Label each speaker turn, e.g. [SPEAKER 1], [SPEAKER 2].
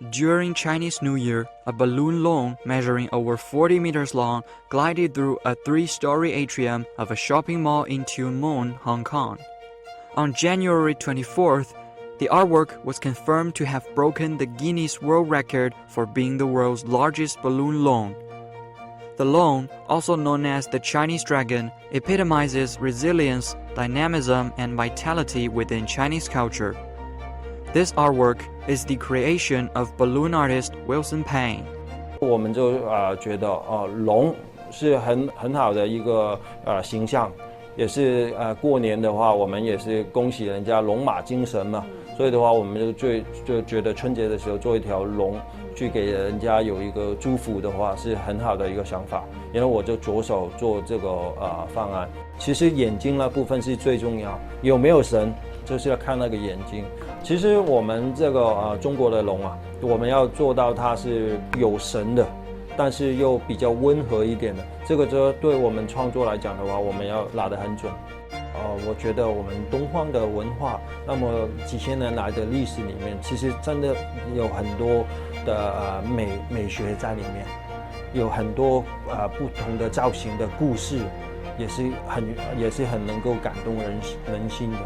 [SPEAKER 1] During Chinese New Year, a balloon long measuring over 40 meters long glided through a 3-story atrium of a shopping mall in Tuen Mun, Hong Kong. On January 24th, the artwork was confirmed to have broken the Guinness World Record for being the world's largest balloon long. The long, also known as the Chinese dragon, epitomizes resilience, dynamism, and vitality within Chinese culture. This artwork is the creation of balloon artist Wilson Payne.
[SPEAKER 2] 我们就觉得龙是很好的一个形象，也是过年的话，我们也是恭喜人家龙马精神嘛。所以的话，我们就觉得春节的时候做一条龙，去给人家有一个祝福的话，是很好的一个想法。然后我就着手做这个方案。其实眼睛那部分是最重要，有没有神，就是要看那个眼睛。其实我们这个中国的龙啊，我们要做到它是有神的，但是又比较温和一点的。这个就对我们创作来讲的话，我们要拿得很准。我觉得我们东方的文化，那么几千年来的历史里面，其实真的有很多的美学在里面，有很多不同的造型的故事，也是很能够感动人心的。